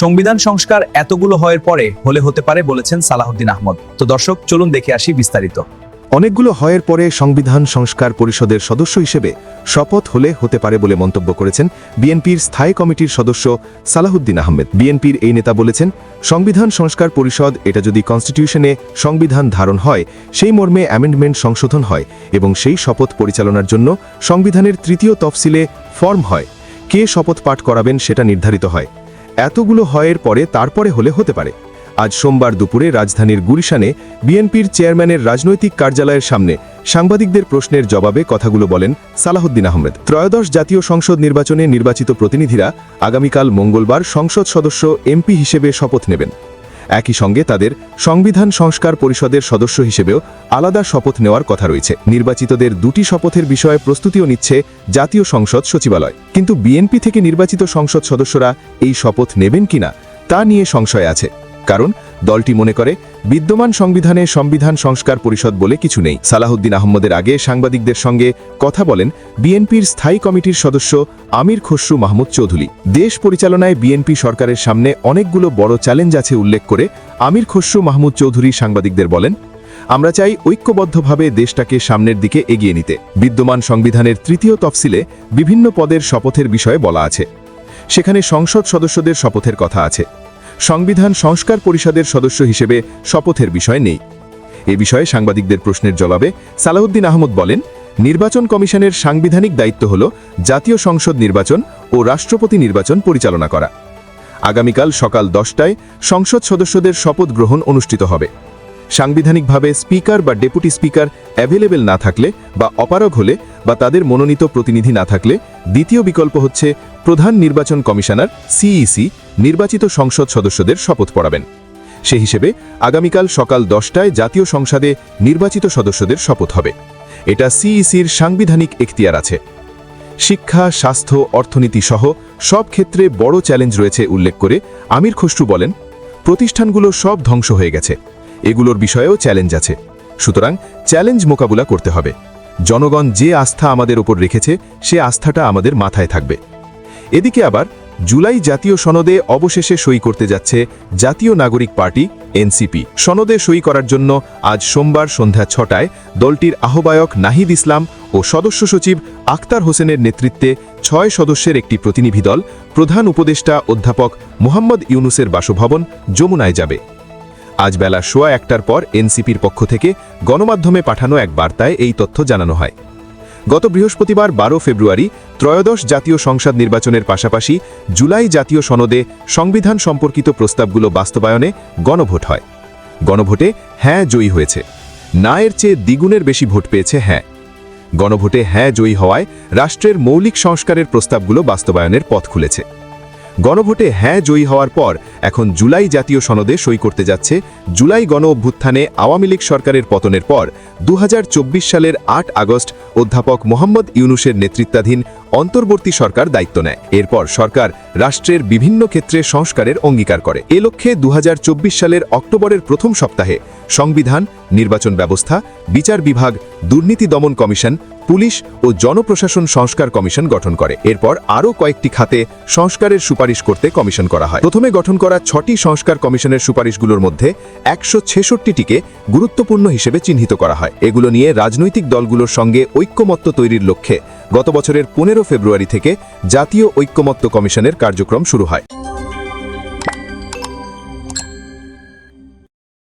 সংবিধান সংস্কার এতগুলো হয়ের পরে হতে পারে বলেছেন সালাহউদ্দিন আহমদ। তো দর্শক, চলুন দেখে আসি বিস্তারিত। অনেকগুলো হয়ের পরে সংবিধান সংস্কার পরিষদের সদস্য হিসেবে শপথ হতে পারে বলে মন্তব্য করেছেন বিএনপির স্থায়ী কমিটির সদস্য সালাহউদ্দিন আহমেদ। বিএনপির এই নেতা বলেছেন, সংবিধান সংস্কার পরিষদ এটা যদি কনস্টিটিউশনে সংবিধান ধারণ হয়, সেই মর্মে অ্যামেন্ডমেন্ট সংশোধন হয় এবং সেই শপথ পরিচালনার জন্য সংবিধানের তৃতীয় তফসিলে ফর্ম হয়, কে শপথ পাঠ করাবেন সেটা নির্ধারিত হয়। এতগুলো হয়ের পরে তারপরে হতে পারে। আজ সোমবার দুপুরে রাজধানীর গুলশানে বিএনপির চেয়ারম্যানের রাজনৈতিক কার্যালয়ের সামনে সাংবাদিকদের প্রশ্নের জবাবে কথাগুলো বলেন সালাহউদ্দিন আহমেদ। ত্রয়োদশ জাতীয় সংসদ নির্বাচনে নির্বাচিত প্রতিনিধিরা আগামীকাল মঙ্গলবার সংসদ সদস্য এমপি হিসেবে শপথ নেবেন। একই সঙ্গে তাদের সংবিধান সংস্কার পরিষদের সদস্য হিসেবেও আলাদা শপথ নেওয়ার কথা রয়েছে। নির্বাচিতদের দুটি শপথের বিষয়ে প্রস্তুতিও নিচ্ছে জাতীয় সংসদ সচিবালয়। কিন্তু বিএনপি থেকে নির্বাচিত সংসদ সদস্যরা এই শপথ নেবেন কিনা তা নিয়ে সংশয় আছে, কারণ দলটি মনে করে বিদ্যমান সংবিধানে সংবিধান সংস্কার পরিষদ বলে কিছু নেই। সালাহউদ্দিন আহমদের আগে সাংবাদিকদের সঙ্গে কথা বলেন বিএনপির স্থায়ী কমিটির সদস্য আমির খসরু মাহমুদ চৌধুরী। দেশ পরিচালনায় বিএনপি সরকারের সামনে অনেকগুলো বড় চ্যালেঞ্জ আছে উল্লেখ করে আমির খসরু মাহমুদ চৌধুরী সাংবাদিকদের বলেন, আমরা চাই ঐক্যবদ্ধভাবে দেশটাকে সামনের দিকে এগিয়ে নিতে। বিদ্যমান সংবিধানের তৃতীয় তফসিলে বিভিন্ন পদের শপথের বিষয়ে বলা আছে, সেখানে সংসদ সদস্যদের শপথের কথা আছে। সংবিধান সংস্কার পরিষদের সদস্য হিসেবে শপথের বিষয় নেই। এ বিষয়ে সাংবাদিকদের প্রশ্নের জবাবে সালাহউদ্দিন আহমদ বলেন, নির্বাচন কমিশনের সাংবিধানিক দায়িত্ব হল জাতীয় সংসদ নির্বাচন ও রাষ্ট্রপতি নির্বাচন পরিচালনা করা। আগামীকাল সকাল 10টায় সংসদ সদস্যদের শপথ গ্রহণ অনুষ্ঠিত হবে। সাংবিধানিকভাবে স্পিকার বা ডেপুটি স্পিকার অ্যাভেলেবেল না থাকলে বা অপারগ হলে বা তাদের মনোনীত প্রতিনিধি না থাকলে দ্বিতীয় বিকল্প হচ্ছে প্রধান নির্বাচন কমিশনার সিইসি নির্বাচিত সংসদ সদস্যদের শপথ পড়াবেন। সে হিসেবে আগামীকাল সকাল 10টায় জাতীয় সংসদে নির্বাচিত সদস্যদের শপথ হবে। এটা সিইসির সাংবিধানিক এখতিয়ার আছে। শিক্ষা, স্বাস্থ্য, অর্থনীতি সহ সব ক্ষেত্রে বড় চ্যালেঞ্জ রয়েছে উল্লেখ করে আমির খসরু বলেন, প্রতিষ্ঠানগুলো সব ধ্বংস হয়ে গেছে, এগুলোর বিষয়েও চ্যালেঞ্জ আছে। সুতরাং চ্যালেঞ্জ মোকাবিলা করতে হবে। জনগণ যে আস্থা আমাদের উপর রেখেছে সে আস্থাটা আমাদের মাথায় থাকবে। এদিকে আবার জুলাই জাতীয় সনদে অবশেষে সই করতে যাচ্ছে জাতীয় নাগরিক পার্টি এনসিপি। সনদে সই করার জন্য আজ সোমবার সন্ধ্যা 6টায় দলটির আহ্বায়ক নাহিদ ইসলাম ও সদস্য সচিব আখতার হোসেনের নেতৃত্বে 6 সদস্যের একটি প্রতিনিধি দল প্রধান উপদেষ্টা অধ্যাপক মোহাম্মদ ইউনুসের বাসভবন যমুনায় যাবে। আজ বেলা 1:15টার পর এনসিপির পক্ষ থেকে গণমাধ্যমে পাঠানো এক বার্তায় এই তথ্য জানানো হয়। গত বৃহস্পতিবার 12 ফেব্রুয়ারি ত্রয়োদশ জাতীয় সংসদ নির্বাচনের পাশাপাশি জুলাই জাতীয় সনদে সংবিধান সম্পর্কিত প্রস্তাবগুলো বাস্তবায়নে গণভোট হয়। গণভোটে হ্যাঁ জয়ী হয়েছে। না এর চেয়ে দ্বিগুণের বেশি ভোট পেয়েছে হ্যাঁ। গণভোটে হ্যাঁ জয়ী হওয়ায় রাষ্ট্রের মৌলিক সংস্কারের প্রস্তাবগুলো বাস্তবায়নের পথ খুলেছে। গণভোটে হ্যাঁ জয়ী হওয়ার পর এখন জুলাই জাতীয় সনদে সই করতে যাচ্ছে জুলাই গণ অভ্যুত্থানে আওয়ামী লীগ সরকারের পতনের পর 2024 সালের 8 আগস্ট অধ্যাপক মোহাম্মদ ইউনুসের নেতৃত্বাধীন অন্তর্বর্তী সরকার দায়িত্ব নেয়। এরপর সরকার রাষ্ট্রের বিভিন্ন ক্ষেত্রে সংস্কারের অঙ্গীকার করে। এ লক্ষ্যে 2024 সালের অক্টোবরের প্রথম সপ্তাহে সংবিধান, নির্বাচন ব্যবস্থা, বিচার বিভাগ, দুর্নীতি দমন কমিশন, পুলিশ ও জনপ্রশাসন সংস্কার কমিশন গঠন করে। এরপর আরও কয়েকটি খাতে সংস্কারের সুপারিশ করতে কমিশন করা হয়। প্রথমে গঠন করা 6টি সংস্কার কমিশনের সুপারিশগুলোর মধ্যে 166টিকে গুরুত্বপূর্ণ হিসেবে চিহ্নিত করা হয়। এগুলো নিয়ে রাজনৈতিক দলগুলোর সঙ্গে ঐক্যমত্য তৈরির লক্ষ্যে গত বছরের 15 ফেব্রুয়ারি থেকে জাতীয় ঐক্যমত্য কমিশনের কার্যক্রম শুরু হয়।